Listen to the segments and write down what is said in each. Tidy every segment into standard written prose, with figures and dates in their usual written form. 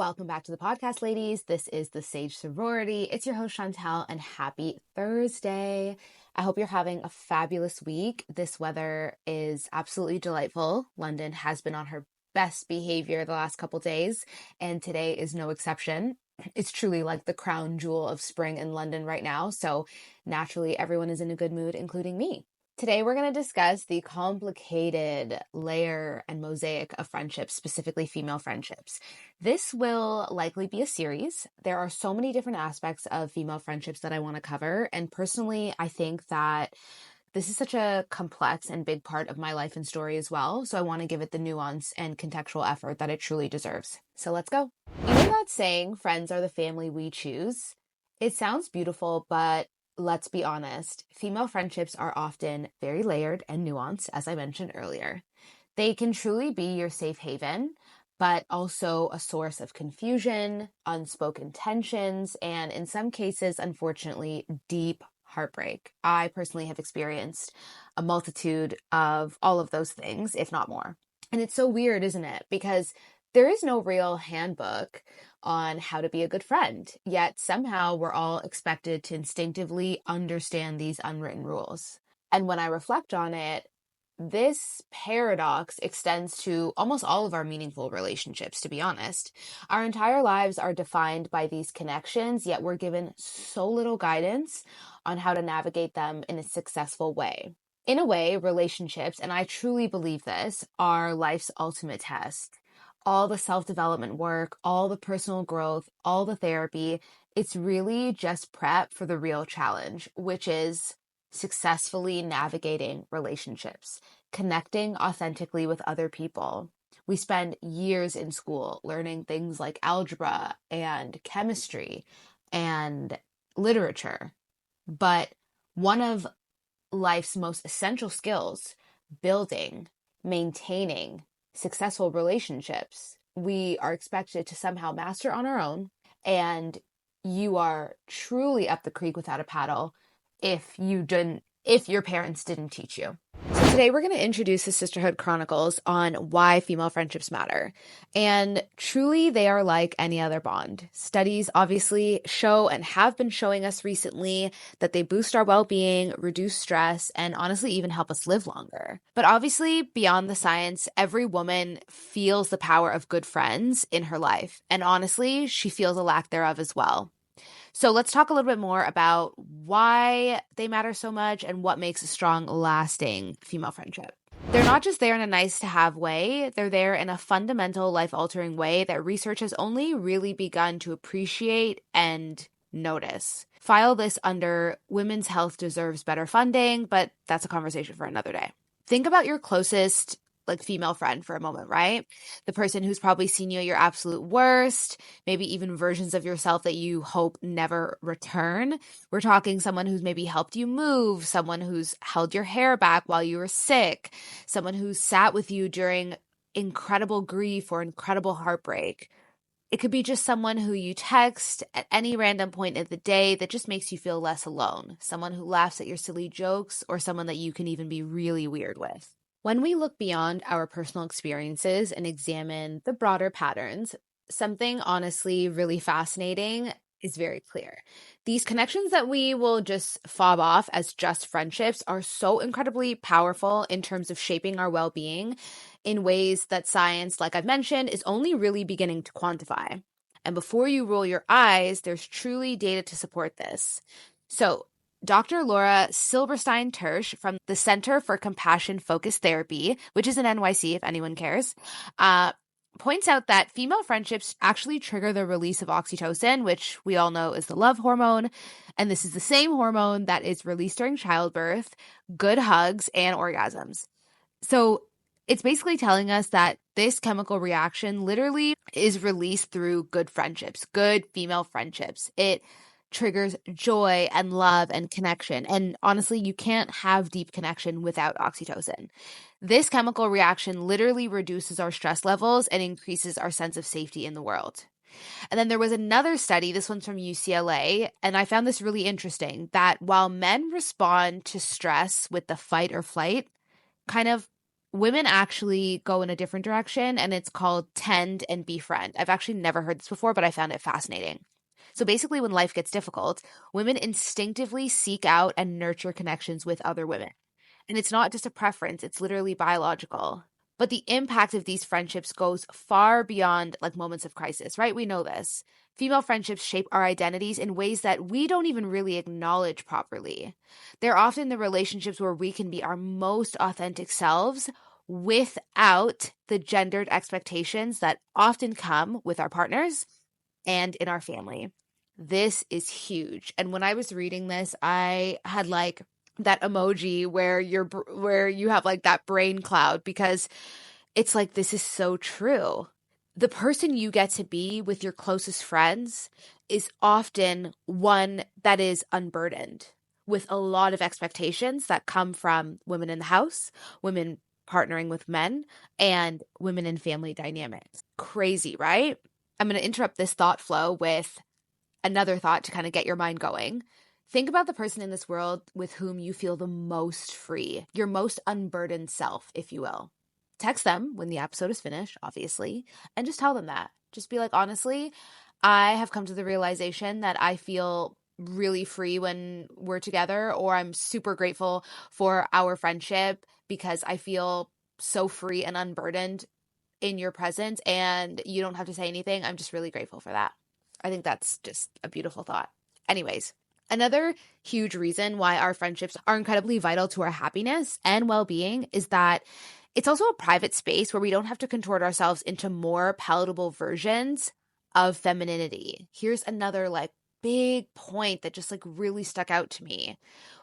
Welcome back to the podcast, ladies. This is the Sage Sorority. It's your host, Chantel, and happy Thursday. I hope you're having a fabulous week. This weather is absolutely delightful. London has been on her best behavior the last couple days, and today is no exception. It's truly like the crown jewel of spring in London right now, so naturally everyone is in a good mood, including me. Today, we're going to discuss the complicated layer and mosaic of friendships, specifically female friendships. This will likely be a series. There are so many different aspects of female friendships that I want to cover. And personally, I think that this is such a complex and big part of my life and story as well. So I want to give it the nuance and contextual effort that it truly deserves. So let's go. You know that saying, friends are the family we choose? It sounds beautiful, but let's be honest, female friendships are often very layered and nuanced, as I mentioned earlier. They can truly be your safe haven, but also a source of confusion, unspoken tensions, and in some cases, unfortunately, deep heartbreak. I personally have experienced a multitude of all of those things, if not more. And it's so weird, isn't it? Because there is no real handbook on how to be a good friend, yet somehow we're all expected to instinctively understand these unwritten rules. And when I reflect on it, this paradox extends to almost all of our meaningful relationships, to be honest. Our entire lives are defined by these connections, yet we're given so little guidance on how to navigate them in a successful way. In a way, relationships, and I truly believe this, are life's ultimate test. All the self-development work, all the personal growth, all the therapy, it's really just prep for the real challenge, which is successfully navigating relationships, connecting authentically with other people. We spend years in school learning things like algebra and chemistry and literature, but one of life's most essential skills, building, maintaining successful relationships, we are expected to somehow master on our own, and you are truly up the creek without a paddle if your parents didn't teach you. So today we're going to introduce the Sisterhood Chronicles on why female friendships matter. And truly they are like any other bond. Studies obviously show and have been showing us recently that they boost our well-being, reduce stress, and honestly even help us live longer. But obviously beyond the science, every woman feels the power of good friends in her life. And honestly, she feels a lack thereof as well. So let's talk a little bit more about why they matter so much and what makes a strong, lasting female friendship. They're not just there in a nice to have way, they're there in a fundamental, life-altering way that research has only really begun to appreciate and notice. File this under women's health deserves better funding, but that's a conversation for another day. Think about your closest female friend for a moment, right? The person who's probably seen you at your absolute worst, maybe even versions of yourself that you hope never return. We're talking someone who's maybe helped you move, someone who's held your hair back while you were sick, someone who's sat with you during incredible grief or incredible heartbreak. It could be just someone who you text at any random point of the day that just makes you feel less alone, someone who laughs at your silly jokes, or someone that you can even be really weird with. When we look beyond our personal experiences and examine the broader patterns, something honestly really fascinating is very clear. These connections that we will just fob off as just friendships are so incredibly powerful in terms of shaping our well-being in ways that science, like I've mentioned, is only really beginning to quantify. And before you roll your eyes, there's truly data to support this. So Dr. Laura Silberstein-Tersch from the Center for Compassion Focused Therapy, which is in NYC if anyone cares, points out that female friendships actually trigger the release of oxytocin, which we all know is the love hormone. And this is the same hormone that is released during childbirth, good hugs, and orgasms. So it's basically telling us that this chemical reaction literally is released through good friendships, good female friendships. It triggers joy and love and connection. And honestly, you can't have deep connection without oxytocin. This chemical reaction literally reduces our stress levels and increases our sense of safety in the world. And then there was another study, this one's from UCLA, and I found this really interesting, that while men respond to stress with the fight or flight kind of women actually go in a different direction, and it's called tend and befriend. I've actually never heard this before, but I found it fascinating. So basically, when life gets difficult, women instinctively seek out and nurture connections with other women. And it's not just a preference, it's literally biological. But the impact of these friendships goes far beyond like moments of crisis, right? We know this. Female friendships shape our identities in ways that we don't even really acknowledge properly. They're often the relationships where we can be our most authentic selves without the gendered expectations that often come with our partners and in our family. This is huge. And when I was reading this, I had like that emoji where you have like that brain cloud, because it's like, this is so true. The person you get to be with your closest friends is often one that is unburdened with a lot of expectations that come from women in the house, women partnering with men, and women in family dynamics. Crazy, right? I'm going to interrupt this thought flow with another thought to kind of get your mind going. Think about the person in this world with whom you feel the most free, your most unburdened self, if you will. Text them when the episode is finished, obviously, and just tell them that. Just be like, honestly, I have come to the realization that I feel really free when we're together, or I'm super grateful for our friendship because I feel so free and unburdened in your presence, and you don't have to say anything. I'm just really grateful for that. I think that's just a beautiful thought. Anyways, another huge reason why our friendships are incredibly vital to our happiness and well-being is that it's also a private space where we don't have to contort ourselves into more palatable versions of femininity. Here's another like big point that just like really stuck out to me.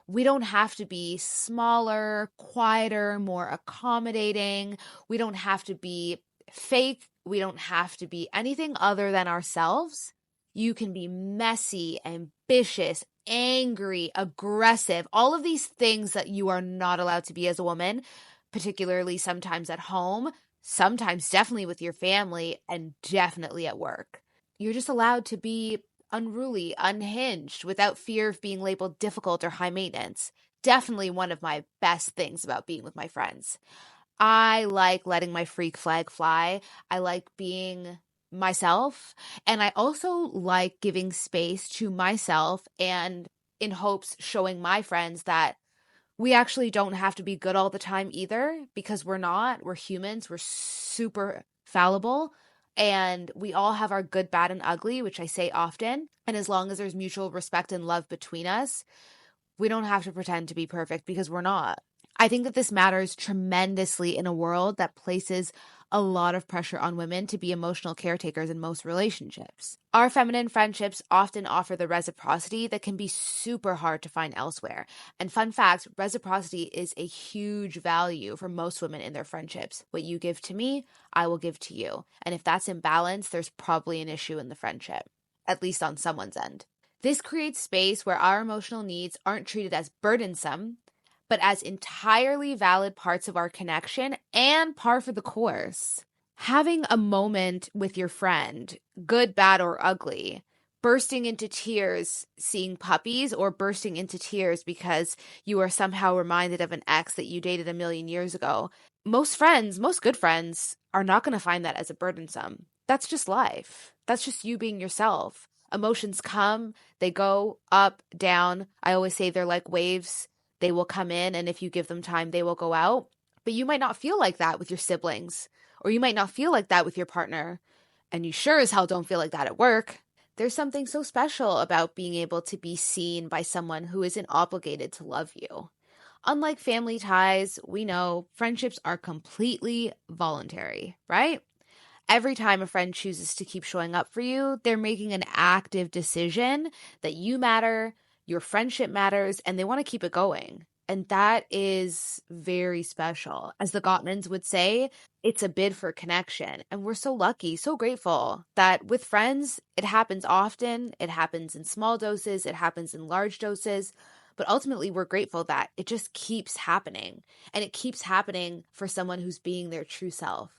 We don't have to be smaller, quieter, more accommodating. We don't have to be fake. We don't have to be anything other than ourselves. You can be messy, ambitious, angry, aggressive, all of these things that you are not allowed to be as a woman, particularly sometimes at home, sometimes definitely with your family, and definitely at work. You're just allowed to be unruly, unhinged, without fear of being labeled difficult or high maintenance. Definitely one of my best things about being with my friends. I like letting my freak flag fly. I like being myself. And I also like giving space to myself and in hopes showing my friends that we actually don't have to be good all the time either, because we're not. We're humans. We're super fallible. And we all have our good, bad, and ugly, which I say often. And as long as there's mutual respect and love between us, we don't have to pretend to be perfect, because we're not. I think that this matters tremendously in a world that places a lot of pressure on women to be emotional caretakers in most relationships. Our feminine friendships often offer the reciprocity that can be super hard to find elsewhere. And fun fact, reciprocity is a huge value for most women in their friendships. What you give to me, I will give to you. And if that's imbalanced, there's probably an issue in the friendship, at least on someone's end. This creates space where our emotional needs aren't treated as burdensome, but as entirely valid parts of our connection and par for the course. Having a moment with your friend, good, bad, or ugly, bursting into tears seeing puppies, or bursting into tears because you are somehow reminded of an ex that you dated a million years ago. Most friends, most good friends, are not going to find that as a burdensome. That's just life. That's just you being yourself. Emotions come, they go up, down. I always say they're like waves. They will come in, and if you give them time, they will go out. But you might not feel like that with your siblings, or you might not feel like that with your partner. And you sure as hell don't feel like that at work. There's something so special about being able to be seen by someone who isn't obligated to love you. Unlike family ties, we know friendships are completely voluntary, right? Every time a friend chooses to keep showing up for you, they're making an active decision that you matter, your friendship matters, and they want to keep it going. And that is very special. As the Gottmans would say, it's a bid for connection. And we're so lucky, so grateful that with friends, it happens often. It happens in small doses. It happens in large doses. But ultimately, we're grateful that it just keeps happening. And it keeps happening for someone who's being their true self.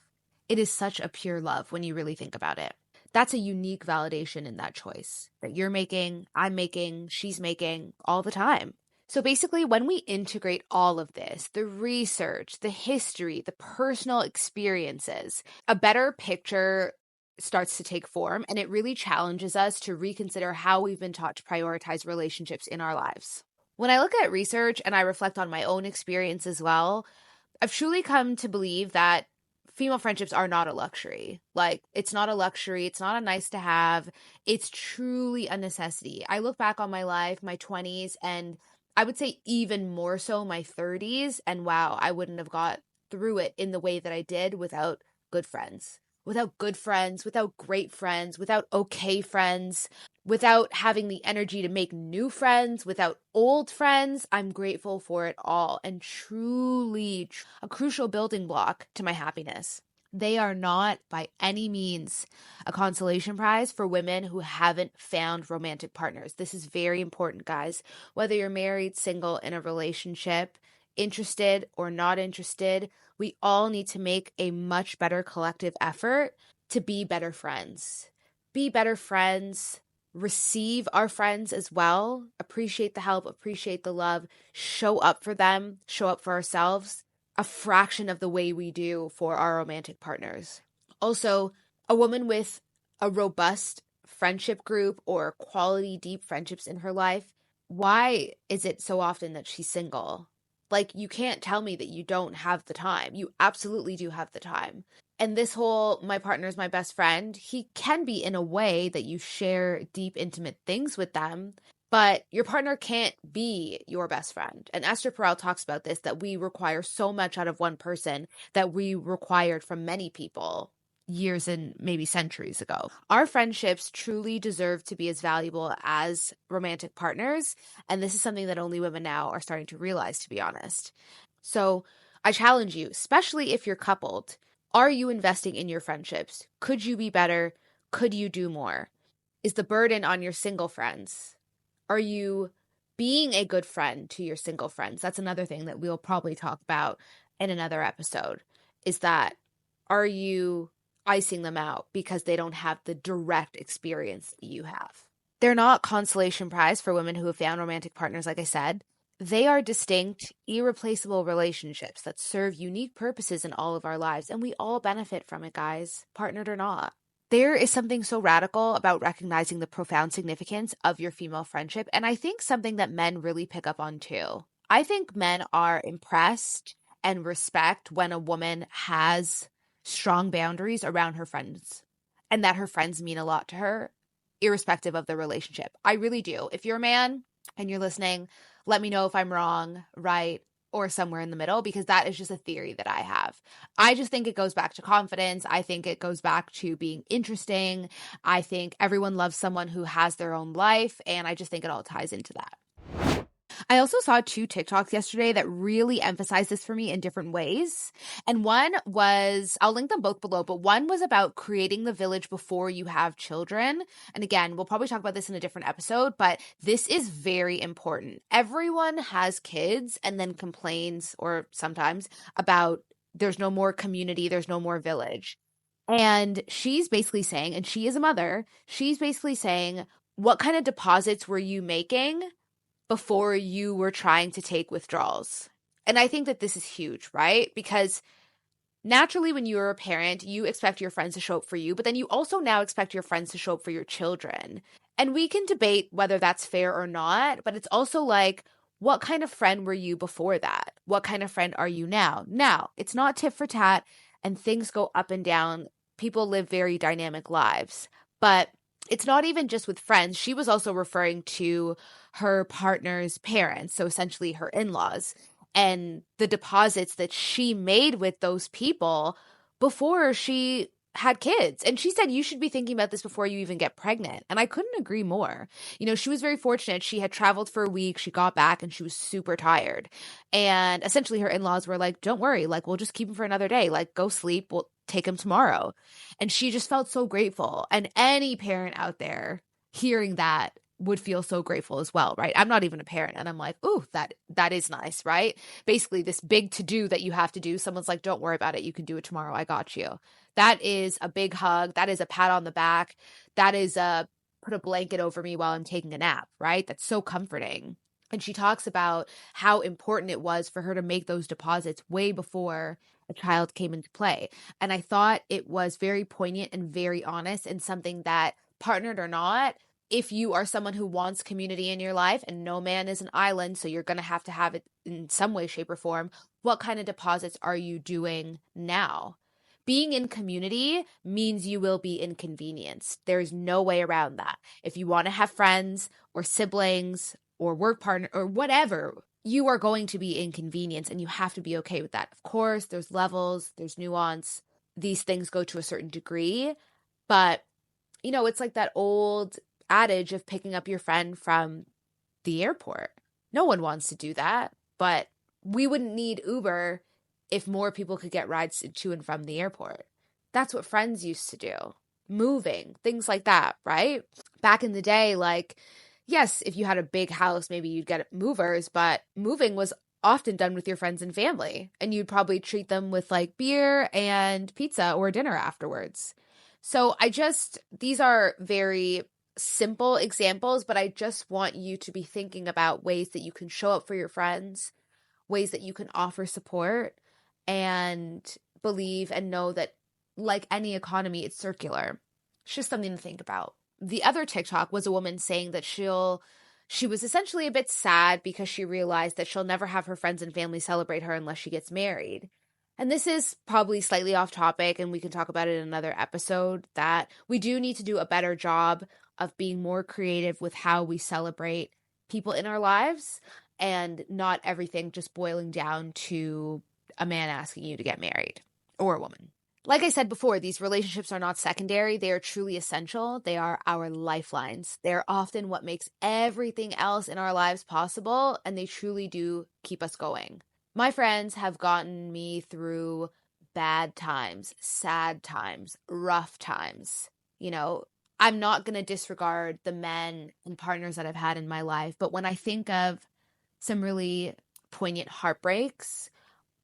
It is such a pure love when you really think about it. That's a unique validation in that choice that you're making, I'm making, she's making all the time. So basically, when we integrate all of this, the research, the history, the personal experiences, a better picture starts to take form, and it really challenges us to reconsider how we've been taught to prioritize relationships in our lives. When I look at research and I reflect on my own experience as well, I've truly come to believe that female friendships are not a luxury. Like, it's not a luxury. It's not a nice to have. It's truly a necessity. I look back on my life, my 20s, and I would say even more so my 30s. And wow, I wouldn't have got through it in the way that I did without good friends. Without good friends, without great friends, without okay friends, without having the energy to make new friends, without old friends. I'm grateful for it all, and truly a crucial building block to my happiness. They are not by any means a consolation prize for women who haven't found romantic partners. This is very important, guys. Whether you're married, single, in a relationship, interested or not interested, we all need to make a much better collective effort to be better friends. Be better friends, receive our friends as well, appreciate the help, appreciate the love, show up for them, show up for ourselves a fraction of the way we do for our romantic partners. Also, a woman with a robust friendship group or quality deep friendships in her life, why is it so often that she's single? Like, you can't tell me that you don't have the time. You absolutely do have the time. And this whole my partner's my best friend, he can be in a way that you share deep, intimate things with them, but your partner can't be your best friend. And Esther Perel talks about this, that we require so much out of one person that we required from many people years and maybe centuries ago. Our friendships truly deserve to be as valuable as romantic partners. And this is something that only women now are starting to realize, to be honest. So I challenge you, especially if you're coupled, are you investing in your friendships? Could you be better? Could you do more? Is the burden on your single friends? Are you being a good friend to your single friends? That's another thing that we'll probably talk about in another episode, is that, are you icing them out because they don't have the direct experience that you have? They're not consolation prize for women who have found romantic partners, like I said. They are distinct, irreplaceable relationships that serve unique purposes in all of our lives, and we all benefit from it, guys, partnered or not. There is something so radical about recognizing the profound significance of your female friendship, and I think something that men really pick up on too. I think men are impressed and respect when a woman has strong boundaries around her friends and that her friends mean a lot to her, irrespective of the relationship. I really do. If you're a man and you're listening, let me know if I'm wrong, right, or somewhere in the middle, because that is just a theory that I have. I just think it goes back to confidence. I think it goes back to being interesting. I think everyone loves someone who has their own life, and I just think it all ties into that. I also saw 2 TikToks yesterday that really emphasized this for me in different ways. And one was, I'll link them both below, but one was about creating the village before you have children. And again, we'll probably talk about this in a different episode, but this is very important. Everyone has kids and then complains, or sometimes, about there's no more community, there's no more village. And she's basically saying, and she is a mother, she's basically saying, what kind of deposits were you making before you were trying to take withdrawals? And I think that this is huge, right? Because naturally, when you're a parent, you expect your friends to show up for you, but then you also now expect your friends to show up for your children. And we can debate whether that's fair or not, but it's also like, what kind of friend were you before that? What kind of friend are you now? Now, it's not tit for tat, and things go up and down. People live very dynamic lives, but it's not even just with friends. She was also referring to her partner's parents, so essentially her in-laws, and the deposits that she made with those people before she had kids. And she said, you should be thinking about this before you even get pregnant. And I couldn't agree more. You know, she was very fortunate. She had traveled for a week. She got back and she was super tired. And essentially her in-laws were like, don't worry, like, we'll just keep him for another day. Like, go sleep. We'll take him tomorrow. And she just felt so grateful. And any parent out there hearing that would feel so grateful as well, right? I'm not even a parent, and I'm like, ooh, that is nice, right? Basically, this big to-do that you have to do, someone's like, don't worry about it. You can do it tomorrow. I got you. That is a big hug. That is a pat on the back. That is a put a blanket over me while I'm taking a nap, right? That's so comforting. And she talks about how important it was for her to make those deposits way before a child came into play. And I thought it was very poignant and very honest, and something that, partnered or not, if you are someone who wants community in your life, and no man is an island, so you're going to have it in some way, shape, or form, what kind of deposits are you doing now? Being in community means you will be inconvenienced. There's no way around that. If you want to have friends or siblings or work partner or whatever, you are going to be inconvenienced, and you have to be okay with that. Of course, there's levels, there's nuance. These things go to a certain degree, but it's like that old adage of picking up your friend from the airport. No one wants to do that, but we wouldn't need Uber if more people could get rides to and from the airport. That's what friends used to do. Moving, things like that, right? Back in the day, like, yes, if you had a big house, maybe you'd get movers, but moving was often done with your friends and family, and you'd probably treat them with like beer and pizza or dinner afterwards. So these are very simple examples, but I just want you to be thinking about ways that you can show up for your friends, ways that you can offer support, and believe and know that, like any economy, it's circular. It's just something to think about. The other TikTok was a woman saying that she was essentially a bit sad because she realized that she'll never have her friends and family celebrate her unless she gets married. And this is probably slightly off topic, and we can talk about it in another episode, that we do need to do a better job of being more creative with how we celebrate people in our lives, and not everything just boiling down to a man asking you to get married, or a woman. Like I said before, these relationships are not secondary. They are truly essential. They are our lifelines. They're often what makes everything else in our lives possible, and they truly do keep us going. My friends have gotten me through bad times, sad times, rough times. I'm not going to disregard the men and partners that I've had in my life, but when I think of some really poignant heartbreaks,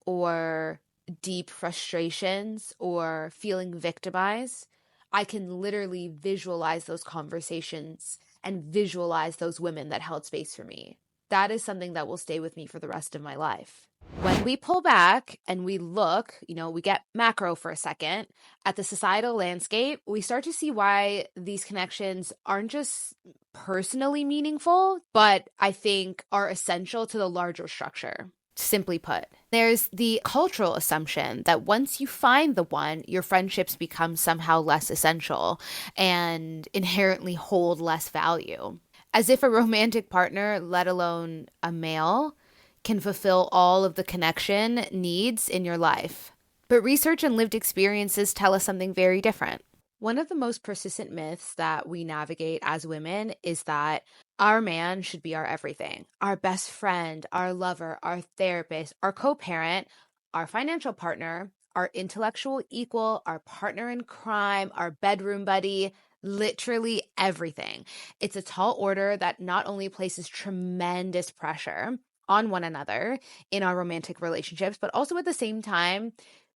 or deep frustrations, or feeling victimized, I can literally visualize those conversations and visualize those women that held space for me. That is something that will stay with me for the rest of my life. When we pull back and we look, we get macro for a second at the societal landscape, we start to see why these connections aren't just personally meaningful, but I think are essential to the larger structure. Simply put, there's the cultural assumption that once you find the one, your friendships become somehow less essential and inherently hold less value. As if a romantic partner, let alone a male, can fulfill all of the connection needs in your life. But research and lived experiences tell us something very different. One of the most persistent myths that we navigate as women is that our man should be our everything, our best friend, our lover, our therapist, our co-parent, our financial partner, our intellectual equal, our partner in crime, our bedroom buddy, literally everything. It's a tall order that not only places tremendous pressure on one another in our romantic relationships, but also at the same time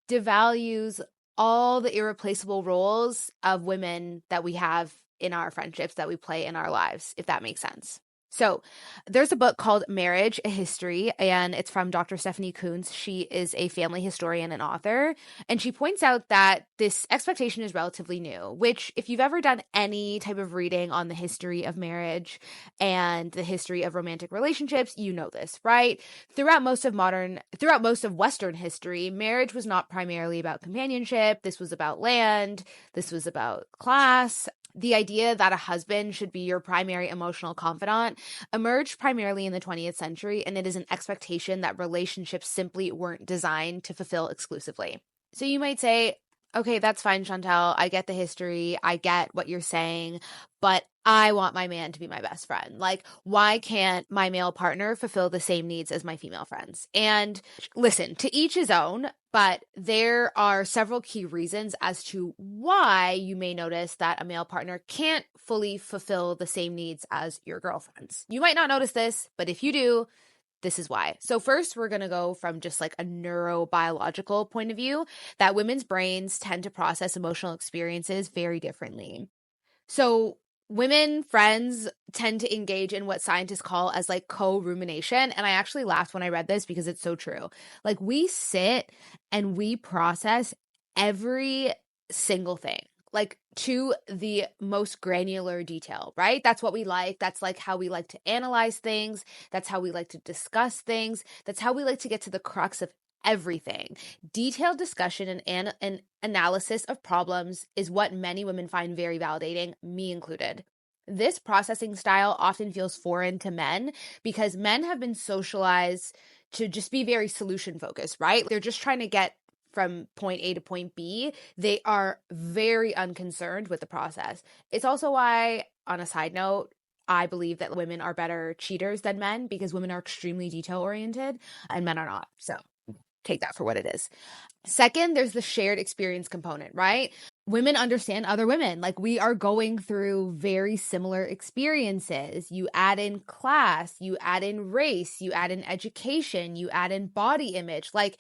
devalues all the irreplaceable roles of women that we have in our friendships, that we play in our lives, if that makes sense. So there's a book called Marriage, a History, and it's from Dr. Stephanie Coontz. She is a family historian and author, and she points out that this expectation is relatively new, which, if you've ever done any type of reading on the history of marriage and the history of romantic relationships, you know this, right? Throughout most of Western history, marriage was not primarily about companionship. This was about land. This was about class. The idea that a husband should be your primary emotional confidant emerged primarily in the 20th century, and it is an expectation that relationships simply weren't designed to fulfill exclusively. So you might say, okay, that's fine, Chantal. I get the history. I get what you're saying, but I want my man to be my best friend. Like, why can't my male partner fulfill the same needs as my female friends? And listen, to each his own, but there are several key reasons as to why you may notice that a male partner can't fully fulfill the same needs as your girlfriends. You might not notice this, but if you do, this is why. So first, we're going to go from just like a neurobiological point of view, that women's brains tend to process emotional experiences very differently. So women friends tend to engage in what scientists call as like co-rumination. And I actually laughed when I read this because it's so true. Like we sit and we process every single thing, like to the most granular detail, right? That's what we like. That's like how we like to analyze things. That's how we like to discuss things. That's how we like to get to the crux of everything. Detailed discussion and analysis of problems is what many women find very validating, me included. This processing style often feels foreign to men because men have been socialized to just be very solution focused, right? They're just trying to get from point A to point B. They are very unconcerned with the process. It's also why, on a side note, I believe that women are better cheaters than men because women are extremely detail oriented and men are not. So take that for what it is. Second, there's the shared experience component, right? Women understand other women. Like we are going through very similar experiences. You add in class, you add in race, you add in education, you add in body image. Like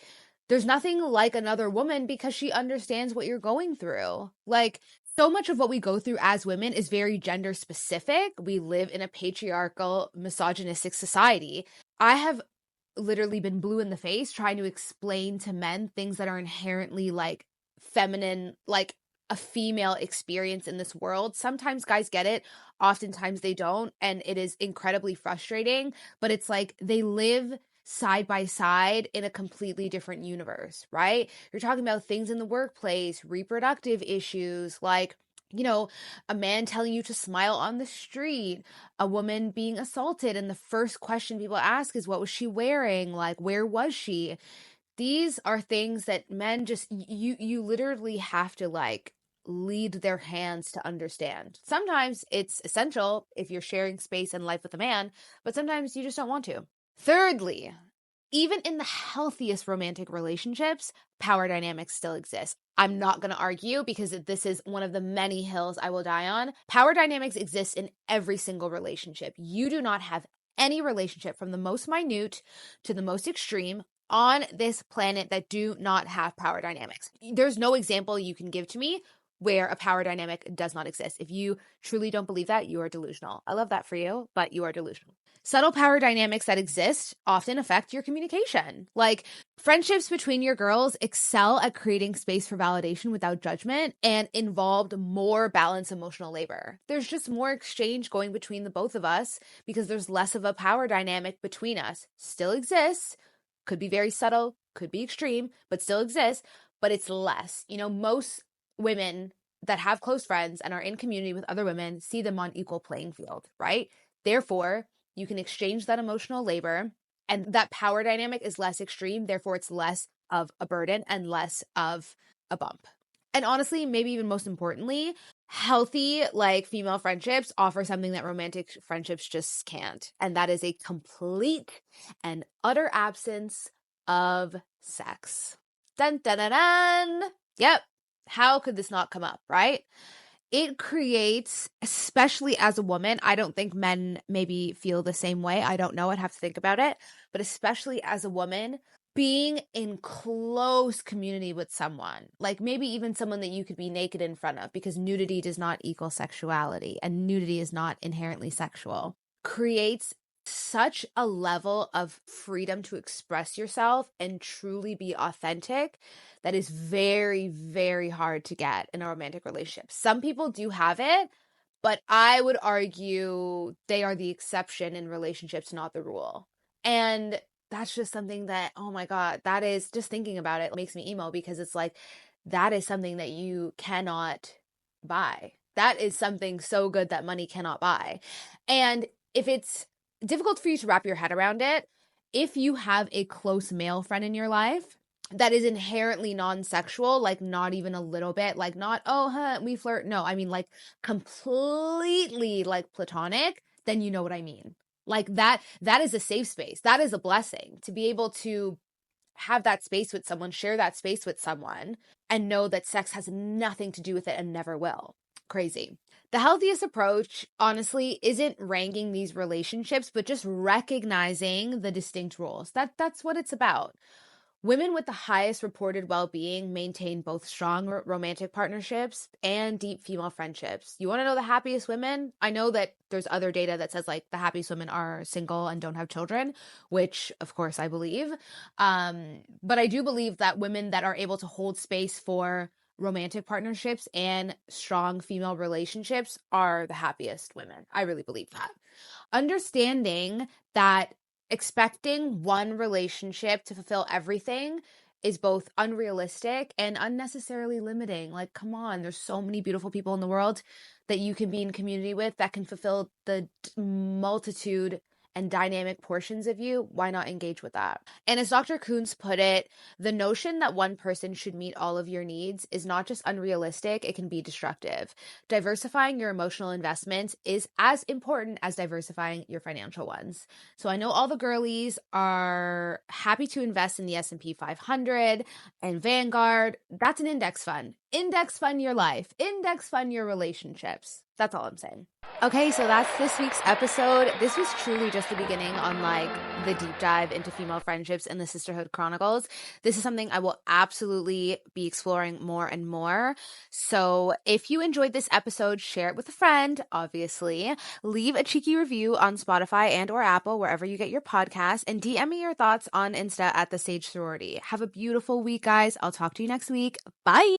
there's nothing like another woman because she understands what you're going through. Like so much of what we go through as women is very gender specific. We live in a patriarchal, misogynistic society. I have literally been blue in the face trying to explain to men things that are inherently like feminine, like a female experience in this world. Sometimes guys get it, oftentimes they don't, and it is incredibly frustrating, but it's like they live side by side in a completely different universe, right? You're talking about things in the workplace, reproductive issues, like a man telling you to smile on the street, a woman being assaulted, and the first question people ask is, what was she wearing? Like, where was she? These are things that men just, you literally have to like lead their hands to understand. Sometimes it's essential if you're sharing space and life with a man, but sometimes you just don't want to. Thirdly, even in the healthiest romantic relationships, power dynamics still exist. I'm not going to argue because this is one of the many hills I will die on. Power dynamics exist in every single relationship. You do not have any relationship from the most minute to the most extreme on this planet that do not have power dynamics. There's no example you can give to me where a power dynamic does not exist. If you truly don't believe that, you are delusional. I love that for you, but you are delusional. Subtle power dynamics that exist often affect your communication. Like friendships between your girls excel at creating space for validation without judgment and involved more balanced emotional labor. There's just more exchange going between the both of us because there's less of a power dynamic between us. Still exists, could be very subtle, could be extreme, but still exists, but it's less. Most women that have close friends and are in community with other women see them on equal playing field, right? Therefore, you can exchange that emotional labor and that power dynamic is less extreme. Therefore, it's less of a burden and less of a bump. And honestly, maybe even most importantly, healthy like female friendships offer something that romantic friendships just can't. And that is a complete and utter absence of sex. Dun, dun, dun, dun. Yep. How could this not come up, right? It creates, especially as a woman, I don't think men maybe feel the same way. I don't know. I'd have to think about it. But especially as a woman, being in close community with someone, like maybe even someone that you could be naked in front of, because nudity does not equal sexuality and nudity is not inherently sexual, creates such a level of freedom to express yourself and truly be authentic that is very, very hard to get in a romantic relationship. Some people do have it, but I would argue they are the exception in relationships, not the rule. And that's just something that, oh my God, that is, just thinking about it makes me emo because it's like, that is something that you cannot buy. That is something so good that money cannot buy. And if it's difficult for you to wrap your head around it, if you have a close male friend in your life that is inherently non-sexual, like not even a little bit, like not, we flirt. No, I mean like completely like platonic, then you know what I mean. Like that is a safe space. That is a blessing to be able to have that space with someone, share that space with someone, and know that sex has nothing to do with it and never will. Crazy. The healthiest approach, honestly, isn't ranking these relationships, but just recognizing the distinct roles. That's what it's about. Women with the highest reported well-being maintain both strong romantic partnerships and deep female friendships. You want to know the happiest women? I know that there's other data that says like the happiest women are single and don't have children, which of course I believe. But I do believe that women that are able to hold space for romantic partnerships and strong female relationships are the happiest women. I really believe that. Understanding that expecting one relationship to fulfill everything is both unrealistic and unnecessarily limiting. Like, come on, there's so many beautiful people in the world that you can be in community with that can fulfill the multitude and dynamic portions of you. Why not engage with that? And as Dr. Kuntz put it, the notion that one person should meet all of your needs is not just unrealistic, it can be destructive. Diversifying your emotional investments is as important as diversifying your financial ones. So I know all the girlies are happy to invest in the S&P 500 and Vanguard. That's an index fund. Index fund your life. Index fund your relationships. That's all I'm saying. Okay, so that's this week's episode. This was truly just the beginning on like the deep dive into female friendships in the Sisterhood Chronicles. This is something I will absolutely be exploring more and more. So if you enjoyed this episode, share it with a friend, obviously. Leave a cheeky review on Spotify and or Apple, wherever you get your podcasts, and DM me your thoughts on Insta at The Sage Sorority. Have a beautiful week, guys. I'll talk to you next week. Bye.